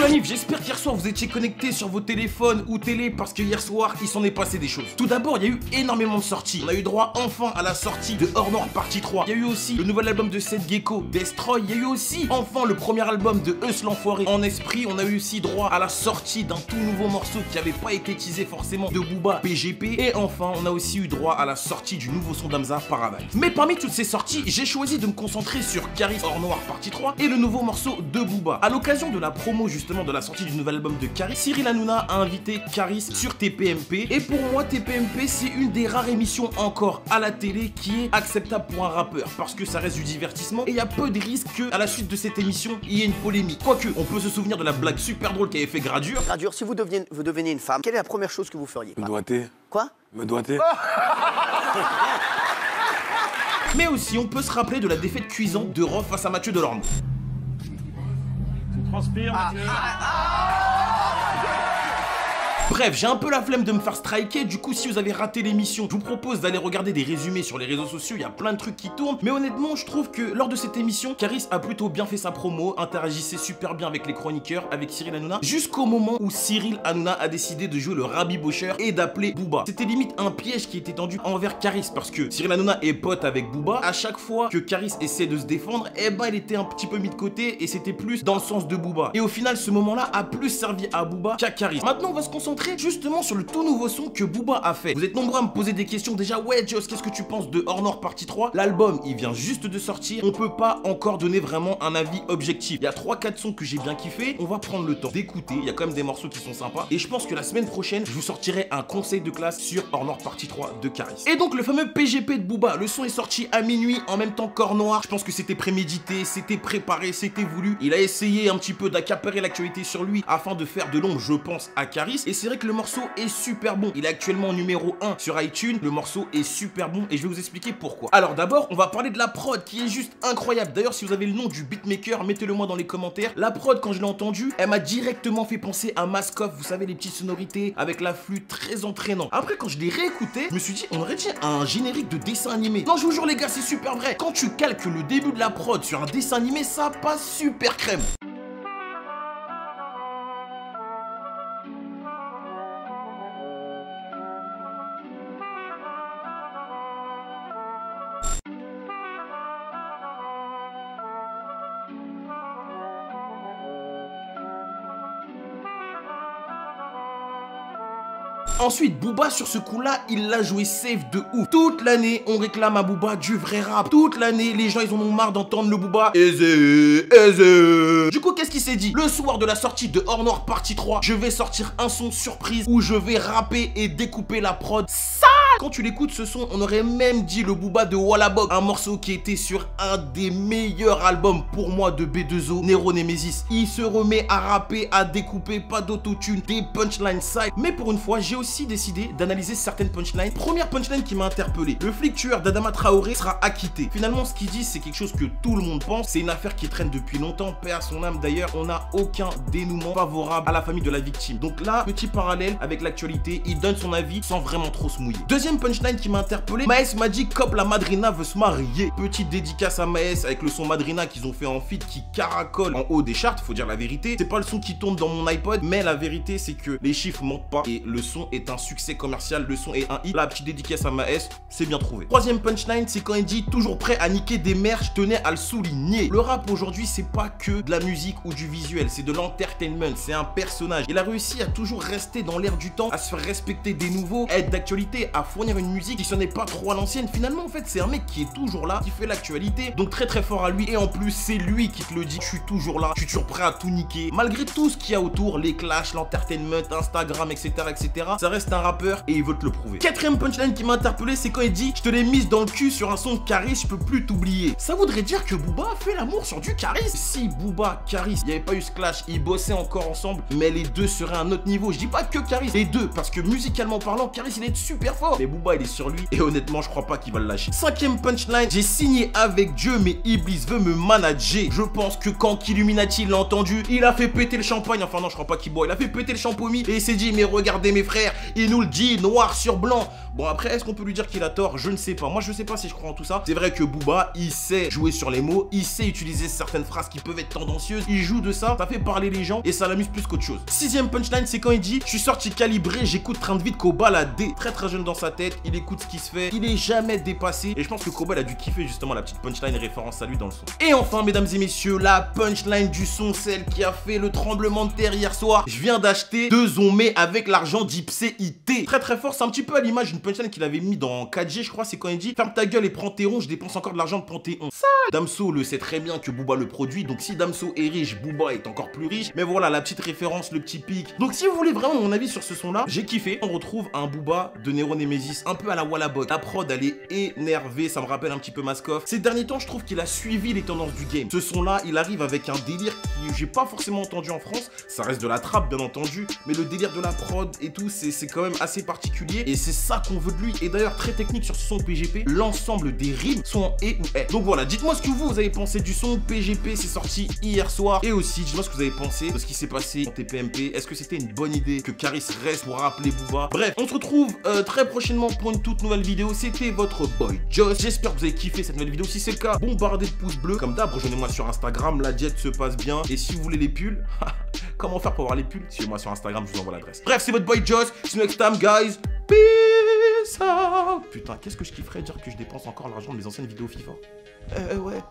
manif, j'espère qu'hier soir vous étiez connectés sur vos téléphones ou télé parce que hier soir il s'en est passé des choses. Tout d'abord, il y a eu énormément de sorties. On a eu droit enfin à la sortie de Hors Noir partie 3. Il y a eu aussi le nouvel album de Seth Gecko, Destroy. Il y a eu aussi enfin le premier album de Eus l'Enfoiré, En Esprit. On a eu aussi droit à la sortie d'un tout nouveau morceau qui n'avait pas été teasé forcément de Booba, PGP. Et enfin, on a aussi eu droit à la sortie du nouveau son d'Amza, Paradise. Mais parmi toutes ces sorties, j'ai choisi de me concentrer sur Caris Hors Noir partie 3 et le nouveau morceau de Booba. À l'occasion de la promo justement de la sortie du nouvel album de Caris, Cyril Hanouna a invité Caris sur TPMP. Et pour moi, TPMP, c'est une des rares émissions encore à la télé qui est acceptable pour un rappeur, parce que ça reste du divertissement et il y a peu de risques qu'à la suite de cette émission, il y ait une polémique. Quoique, on peut se souvenir de la blague super drôle qu'avait fait Gradure. Gradure, si vous deveniez une femme, quelle est la première chose que vous feriez? Me doiter. Quoi? Me doiter. Mais aussi, on peut se rappeler de la défaite cuisante de Rof face à Mathieu Delorme. Tu transpires, Mathieu. Bref, j'ai un peu la flemme de me faire striker, du coup si vous avez raté l'émission, je vous propose d'aller regarder des résumés sur les réseaux sociaux, il y a plein de trucs qui tournent, mais honnêtement je trouve que lors de cette émission, Caris a plutôt bien fait sa promo, interagissait super bien avec les chroniqueurs, avec Cyril Hanouna, jusqu'au moment où Cyril Hanouna a décidé de jouer le rabibocheur et d'appeler Booba. C'était limite un piège qui était tendu envers Caris, parce que Cyril Hanouna est pote avec Booba, à chaque fois que Caris essaie de se défendre, eh ben il était un petit peu mis de côté et c'était plus dans le sens de Booba. Et au final ce moment-là a plus servi à Booba qu'à Caris. Maintenant on va se concentrer justement sur le tout nouveau son que Booba a fait. Vous êtes nombreux à me poser des questions déjà. Ouais Joss, qu'est-ce que tu penses de Hors Noir partie 3? L'album il vient juste de sortir, on peut pas encore donner vraiment un avis objectif. Il y a 3-4 sons que j'ai bien kiffé, on va prendre le temps d'écouter, il y a quand même des morceaux qui sont sympas et je pense que la semaine prochaine je vous sortirai un conseil de classe sur Hors Noir partie 3 de Caris. Et donc le fameux PGP de Booba, le son est sorti à minuit en même temps qu'Hors Noir. Je pense que c'était prémédité, c'était préparé, c'était voulu. Il a essayé un petit peu d'accaparer l'actualité sur lui afin de faire de l'ombre, je pense, à Caris. Et c'est vrai que le morceau est super bon. Il est actuellement numéro 1 sur iTunes. Le morceau est super bon et je vais vous expliquer pourquoi. Alors d'abord, on va parler de la prod qui est juste incroyable. D'ailleurs, si vous avez le nom du beatmaker, mettez-le moi dans les commentaires. La prod, quand je l'ai entendue, elle m'a directement fait penser à Maskoff. Vous savez, les petites sonorités avec la flûte très entraînant. Après, quand je l'ai réécouté, je me suis dit, on aurait dit un générique de dessin animé. Non, je vous jure les gars, c'est super vrai. Quand tu calques le début de la prod sur un dessin animé, ça passe super crème. Ensuite, Booba sur ce coup-là, il l'a joué safe de ouf. Toute l'année, on réclame à Booba du vrai rap. Toute l'année, les gens, ils en ont marre d'entendre le Booba aisé, aisé. Du coup, qu'est-ce qu'il s'est dit? Le soir de la sortie de Hors Noir partie 3, je vais sortir un son surprise où je vais rapper et découper la prod. Quand tu l'écoutes ce son, on aurait même dit le Booba de Wallabog, un morceau qui était sur un des meilleurs albums pour moi de B2O, Nero Nemesis. Il se remet à rapper, à découper, pas d'autotune, des punchlines side. Mais pour une fois, j'ai aussi décidé d'analyser certaines punchlines. Première punchline qui m'a interpellé: le flic tueur d'Adama Traoré sera acquitté. Finalement, ce qu'il dit, c'est quelque chose que tout le monde pense. C'est une affaire qui traîne depuis longtemps, paix à son âme. D'ailleurs, on n'a aucun dénouement favorable à la famille de la victime. Donc là, petit parallèle avec l'actualité, il donne son avis sans vraiment trop se mouiller. Deuxième punchline qui m'a interpellé: Maes m'a dit Cop la madrina veut se marier. Petite dédicace à Maes avec le son Madrina qu'ils ont fait en feat qui caracole en haut des charts, faut dire la vérité. C'est pas le son qui tourne dans mon iPod, mais la vérité c'est que les chiffres mentent pas et le son est un succès commercial, le son est un hit. La petite dédicace à Maes, c'est bien trouvé. Troisième punchline, c'est quand il dit toujours prêt à niquer des mères, je tenais à le souligner. Le rap aujourd'hui c'est pas que de la musique ou du visuel, c'est de l'entertainment, c'est un personnage. Il a réussi à toujours rester dans l'air du temps, à se faire respecter des nouveaux, à être d'actualité, à fournir une musique qui sonnait pas trop à l'ancienne. Finalement en fait c'est un mec qui est toujours là, qui fait l'actualité, donc très très fort à lui. Et en plus c'est lui qui te le dit: je suis toujours là, je suis toujours prêt à tout niquer. Malgré tout ce qu'il y a autour, les clashs, l'entertainment, Instagram, etc., ça reste un rappeur et il veut te le prouver. Quatrième punchline qui m'a interpellé, c'est quand il dit: je te l'ai mise dans le cul sur un son de Caris, je peux plus t'oublier. Ça voudrait dire que Booba a fait l'amour sur du Caris. Si Booba, Caris, il n'y avait pas eu ce clash, ils bossaient encore ensemble, mais les deux seraient à un autre niveau. Je dis pas que Caris, les deux, parce que musicalement parlant, Caris il est super fort, mais Booba il est sur lui et honnêtement je crois pas qu'il va le lâcher. Cinquième punchline: j'ai signé avec Dieu mais Iblis veut me manager. Je pense que quand Killuminati l'a entendu, il a fait péter le champagne. Enfin non, je crois pas qu'il boit, il a fait péter le champomis et il s'est dit: mais regardez mes frères, il nous le dit noir sur blanc. Bon après, est-ce qu'on peut lui dire qu'il a tort? Je ne sais pas. Moi je sais pas si je crois en tout ça. C'est vrai que Booba, il sait jouer sur les mots, il sait utiliser certaines phrases qui peuvent être tendancieuses, il joue de ça fait parler les gens et ça l'amuse plus qu'autre chose. 6ème punchline, c'est quand il dit: je suis sorti calibré, j'écoute train de vite Koba la D. Très très jeune dans sa tête, il écoute ce qui se fait, il est jamais dépassé et je pense que Koba il a dû kiffer justement la petite punchline référence à lui dans le son. Et enfin mesdames et messieurs, la punchline du son, celle qui a fait le tremblement de terre hier soir. Je viens d'acheter 2 Zombie avec l'argent d'Ipsé-IT. Très très fort, c'est un petit peu à l'image d'une punchline qu'il avait mis dans 4G je crois, c'est quand il dit: ferme ta gueule et prends tes ronds, je dépense encore de l'argent de prendre tes ronds. Ça, Damso le sait très bien que Booba le produit, donc si Damso est riche, Booba est encore plus riche. Mais voilà, la petite référence, le petit pic. Donc si vous voulez vraiment mon avis sur ce son là, j'ai kiffé. On retrouve un Booba de Nero Nemesis un peu à la Wallabot. La prod elle est énervée, ça me rappelle un petit peu Maskoff. Ces derniers temps je trouve qu'il a suivi les tendances du game. Ce son là, il arrive avec un délire qui j'ai pas forcément entendu en France. Ça reste de la trappe bien entendu, mais le délire de la prod et tout, c'est quand même assez particulier et c'est ça qu'on veut de lui. Et d'ailleurs très technique sur ce son PGP, l'ensemble des rimes sont en et ou est. Donc voilà, dites-moi ce que vous avez pensé du son PGP, c'est sorti hier soir. Et aussi dites-moi ce que vous avez pensé de ce qui s'est passé en TPMP. Est-ce que c'était une bonne idée que Caris reste pour rappeler Booba? Bref, on se retrouve très prochainement pour une toute nouvelle vidéo. C'était votre boy Joss. J'espère que vous avez kiffé cette nouvelle vidéo. Si c'est le cas, bombardez de pouces bleus. Comme d'hab, rejoignez-moi sur Instagram, la diète se passe bien. Et si vous voulez les pulls, comment faire pour avoir les pulls? Suivez-moi sur Instagram, je vous envoie l'adresse. Bref, c'est votre boy Joss. See you next time, guys. Peace out. Putain, qu'est-ce que je kifferais dire que je dépense encore l'argent de mes anciennes vidéos FIFA. Ouais.